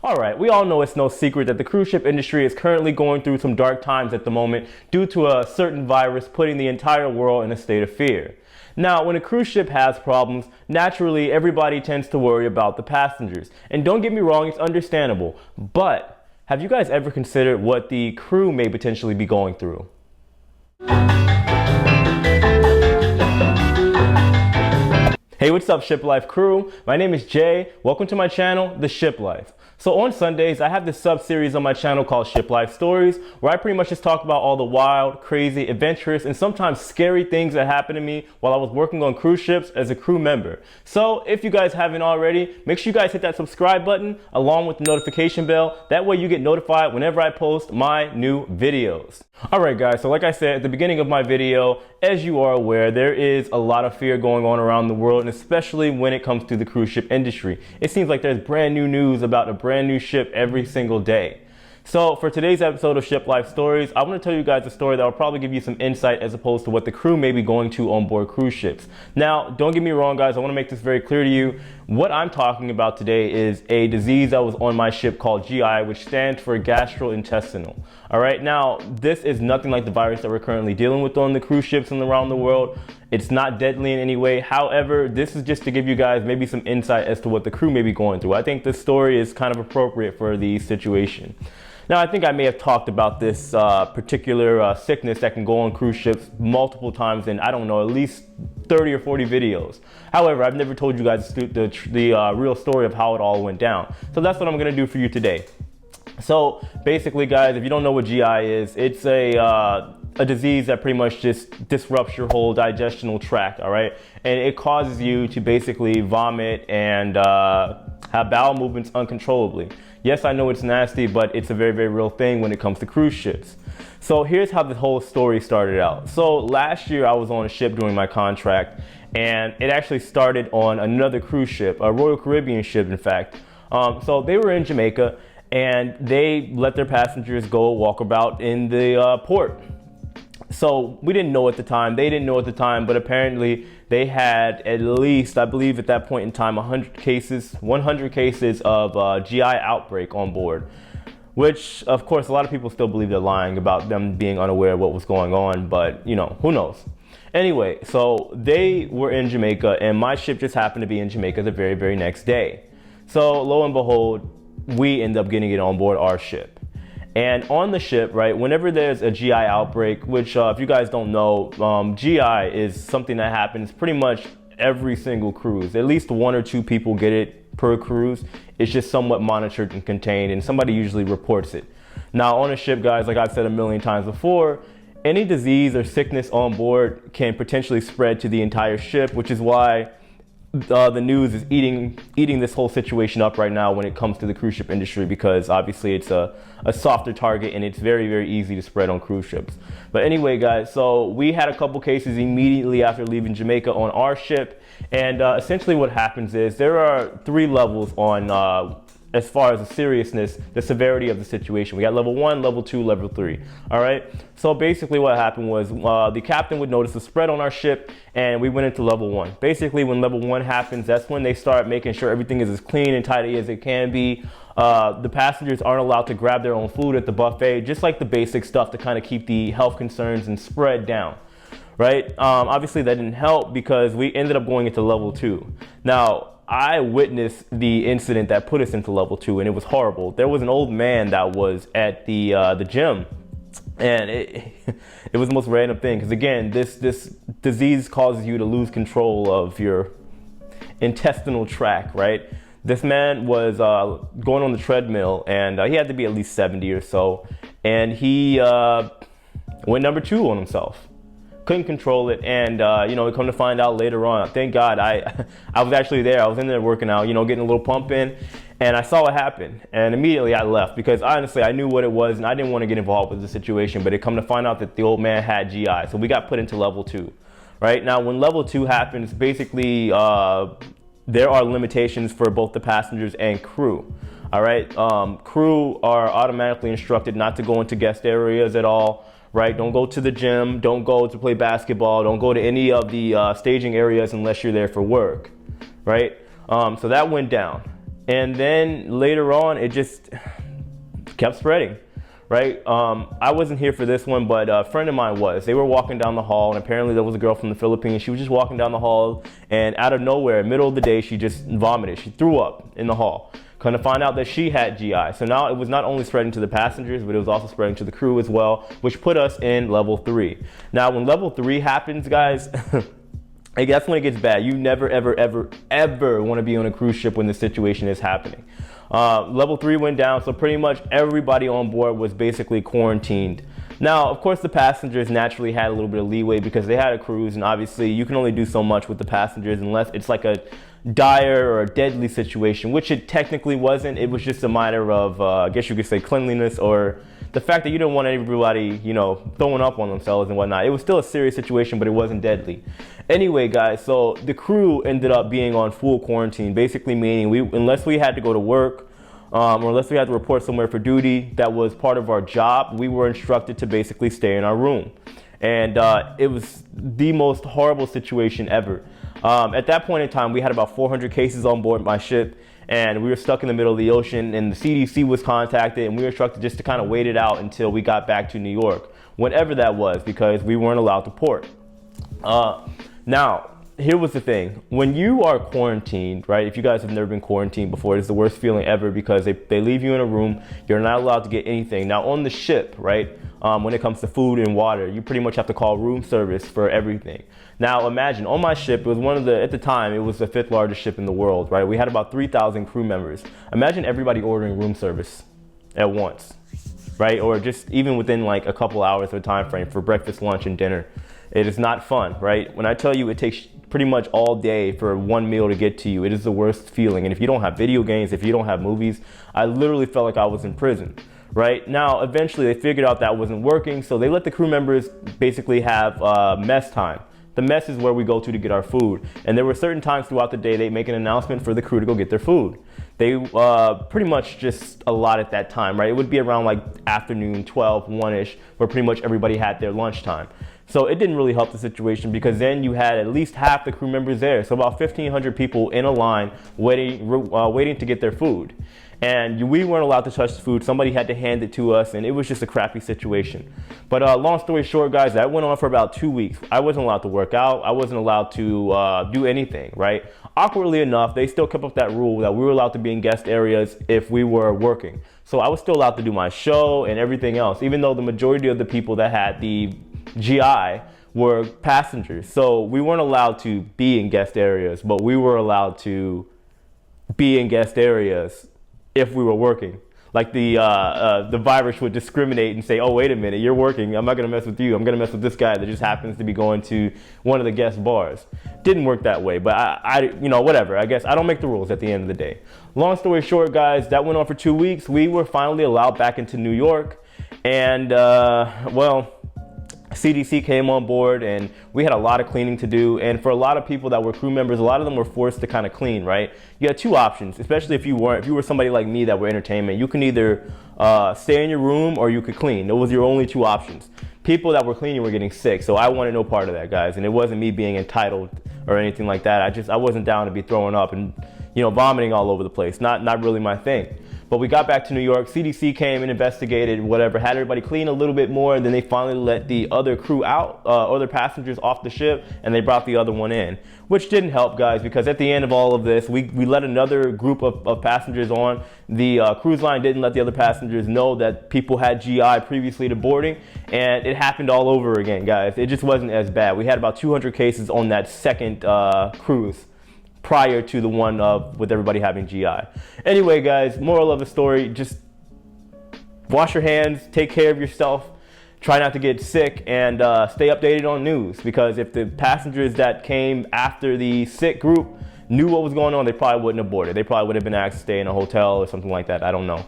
All right, we all know it's no secret that the cruise ship industry is currently going through some dark times at the moment due to a certain virus putting the entire world in a state of fear. Now, when a cruise ship has problems, naturally everybody tends to worry about the passengers. And don't get me wrong, it's understandable. But have you guys ever considered what the crew may potentially be going through? Hey, what's up, Ship Life crew? My name is Jay. Welcome to my channel, The Ship Life. So on Sundays, I have this sub-series on my channel called Ship Life Stories, where I pretty much just talk about all the wild, crazy, adventurous, and sometimes scary things that happened to me while I was working on cruise ships as a crew member. So if you guys haven't already, make sure you guys hit that subscribe button along with the notification bell. That way you get notified whenever I post my new videos. Alright guys, so like I said at the beginning of my video, as you are aware, there is a lot of fear going on around the world, and especially when it comes to the cruise ship industry. It seems like there's brand new news about a brand new ship every single day. So for today's episode of Ship Life Stories, I want to tell you guys a story that will probably give you some insight as opposed to what the crew may be going to on board cruise ships. Now, don't get me wrong guys, I want to make this very clear to you. What I'm talking about today is a disease that was on my ship called GI, which stands for gastrointestinal. All right, now this is nothing like the virus that we're currently dealing with on the cruise ships and around the world. It's not deadly in any way. However, this is just to give you guys maybe some insight as to what the crew may be going through. I think this story is kind of appropriate for the situation. Now, I think I may have talked about this particular sickness that can go on cruise ships multiple times in, I don't know, at least 30 or 40 videos. However, I've never told you guys the real story of how it all went down. So that's what I'm going to do for you today. So basically, guys, if you don't know what GI is, it's a disease that pretty much just disrupts your whole digestional tract, all right? And it causes you to basically vomit and have bowel movements uncontrollably. Yes, I know it's nasty, but it's a very, very real thing when it comes to cruise ships. So here's how the whole story started out. So last year I was on a ship during my contract, and it actually started on another cruise ship, a Royal Caribbean ship, in fact. So they were in Jamaica, and they let their passengers go walk about in the port. So we didn't know at the time, they didn't know at the time, but apparently they had at least, I believe at that point in time, 100 cases of GI outbreak on board, which of course a lot of people still believe they're lying about them being unaware of what was going on, but you know, who knows. Anyway, so they were in Jamaica, and my ship just happened to be in Jamaica the very, very next day. So lo and behold, we end up getting it on board our ship. And on the ship, right, whenever there's a GI outbreak, which if you guys don't know, GI is something that happens pretty much every single cruise. At least 1 or 2 people get it per cruise. It's just somewhat monitored and contained, and somebody usually reports it. Now on a ship, guys, like I've said a million times before, any disease or sickness on board can potentially spread to the entire ship, which is why the news is eating this whole situation up right now when it comes to the cruise ship industry, because obviously it's a softer target and it's very, very easy to spread on cruise ships. But anyway, guys, so we had a couple cases immediately after leaving Jamaica on our ship, and essentially what happens is there are 3 levels on as far as the seriousness, the severity of the situation. We got level 1, level 2, level 3. All right. So basically what happened was the captain would notice the spread on our ship, and we went into level 1. Basically, when level 1 happens, that's when they start making sure everything is as clean and tidy as it can be. The passengers aren't allowed to grab their own food at the buffet, just like the basic stuff to kind of keep the health concerns and spread down. Right. Obviously that didn't help because we ended up going into level 2. Now, I witnessed the incident that put us into level 2, and it was horrible. There was an old man that was at the gym, and it was the most random thing, because again, this disease causes you to lose control of your intestinal tract, right? This man was going on the treadmill, and he had to be at least 70 or so, and he went number 2 on himself. Couldn't control it, and you know, come to find out later on, thank God I was actually there. I was in there working out, you know, getting a little pump in, and I saw what happened, and immediately I left because honestly I knew what it was and I didn't want to get involved with the situation. But it come to find out that the old man had GI, so we got put into level 2. Right now, when level 2 happens, basically there are limitations for both the passengers and crew. All right, crew are automatically instructed not to go into guest areas at all. Right? Don't go to the gym, don't go to play basketball, don't go to any of the staging areas unless you're there for work, right? So that went down. And then later on, it just kept spreading, right? I wasn't here for this one, but a friend of mine was. They were walking down the hall, and apparently there was a girl from the Philippines. She was just walking down the hall, and out of nowhere, middle of the day, she just vomited. She threw up in the hall. Kind of find out that she had GI. So now it was not only spreading to the passengers, but it was also spreading to the crew as well, which put us in level 3. Now, when level 3 happens, guys, that's when it gets bad. You never, ever, ever, ever want to be on a cruise ship when this situation is happening. Level 3 went down, so pretty much everybody on board was basically quarantined. Now, of course, the passengers naturally had a little bit of leeway because they had a cruise, and obviously you can only do so much with the passengers unless it's like a dire or a deadly situation, which it technically wasn't. It was just a matter of, I guess you could say, cleanliness, or the fact that you didn't want everybody, you know, throwing up on themselves and whatnot. It was still a serious situation, but it wasn't deadly. Anyway, guys, so the crew ended up being on full quarantine, basically meaning unless we had to go to work, or unless we had to report somewhere for duty that was part of our job, we were instructed to basically stay in our room. And it was the most horrible situation ever. At that point in time, we had about 400 cases on board my ship, and we were stuck in the middle of the ocean, and the CDC was contacted, and we were instructed just to kind of wait it out until we got back to New York, whenever that was, because we weren't allowed to port. Now, here was the thing. When you are quarantined, right, if you guys have never been quarantined before, it's the worst feeling ever because they leave you in a room. You're not allowed to get anything. Now, on the ship, right, when it comes to food and water, you pretty much have to call room service for everything. Now, imagine, on my ship, it was at the time, it was the 5th largest ship in the world, right? We had about 3,000 crew members. Imagine everybody ordering room service at once, right? Or just even within like a couple hours of a time frame for breakfast, lunch, and dinner. It is not fun, right? When I tell you it takes pretty much all day for one meal to get to you, it is the worst feeling. And if you don't have video games, if you don't have movies, I literally felt like I was in prison, right? Now, eventually they figured out that wasn't working, so they let the crew members basically have mess time. The mess is where we go to get our food. And there were certain times throughout the day they make an announcement for the crew to go get their food. They pretty much just allotted that time, right? It would be around like afternoon, 12, 1-ish, where pretty much everybody had their lunchtime. So it didn't really help the situation because then you had at least half the crew members there. So about 1,500 people in a line waiting to get their food. And we weren't allowed to touch the food. Somebody had to hand it to us, and it was just a crappy situation. But long story short, guys, that went on for about 2 weeks. I wasn't allowed to work out. I wasn't allowed to do anything, right? Awkwardly enough, they still kept up that rule that we were allowed to be in guest areas if we were working. So I was still allowed to do my show and everything else, even though the majority of the people that had the GI were passengers. So we weren't allowed to be in guest areas, but we were allowed to be in guest areas if we were working. Like the virus would discriminate and say, oh, wait a minute, you're working. I'm not going to mess with you. I'm going to mess with this guy that just happens to be going to one of the guest bars. Didn't work that way, but I you know, whatever. I guess I don't make the rules at the end of the day. Long story short, guys, that went on for 2 weeks. We were finally allowed back into New York. And, well, CDC came on board and we had a lot of cleaning to do. And for a lot of people that were crew members, a lot of them were forced to kind of clean, right? You had two options, especially if you were somebody like me that were entertainment. You can either stay in your room or you could clean. Those was your only two options. People that were cleaning were getting sick, so I wanted no part of that, guys. And it wasn't me being entitled or anything like that. I wasn't down to be throwing up and, you know, vomiting all over the place. Not really my thing. But we got back to New York. CDC came and investigated, whatever, had everybody clean a little bit more, and then they finally let the other crew out, other passengers off the ship, and they brought the other one in, which didn't help, guys, because at the end of all of this, we let another group of passengers on. The cruise line didn't let the other passengers know that people had GI previously to boarding, and it happened all over again, guys. It just wasn't as bad. We had about 200 cases on that second cruise prior to the one with everybody having GI. Anyway, guys, moral of the story, just wash your hands, take care of yourself, try not to get sick, and stay updated on news, because if the passengers that came after the sick group knew what was going on, they probably wouldn't have boarded. They probably would have been asked to stay in a hotel or something like that. I don't know.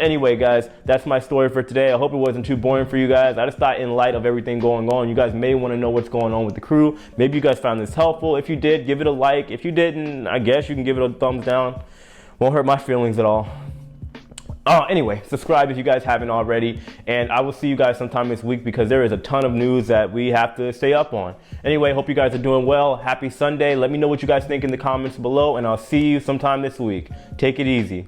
Anyway, guys, that's my story for today. I hope it wasn't too boring for you guys. I just thought in light of everything going on, you guys may want to know what's going on with the crew. Maybe you guys found this helpful. If you did, give it a like. If you didn't, I guess you can give it a thumbs down. Won't hurt my feelings at all. Anyway, subscribe if you guys haven't already, and I will see you guys sometime this week because there is a ton of news that we have to stay up on. Anyway, hope you guys are doing well. Happy Sunday. Let me know what you guys think in the comments below, and I'll see you sometime this week. Take it easy.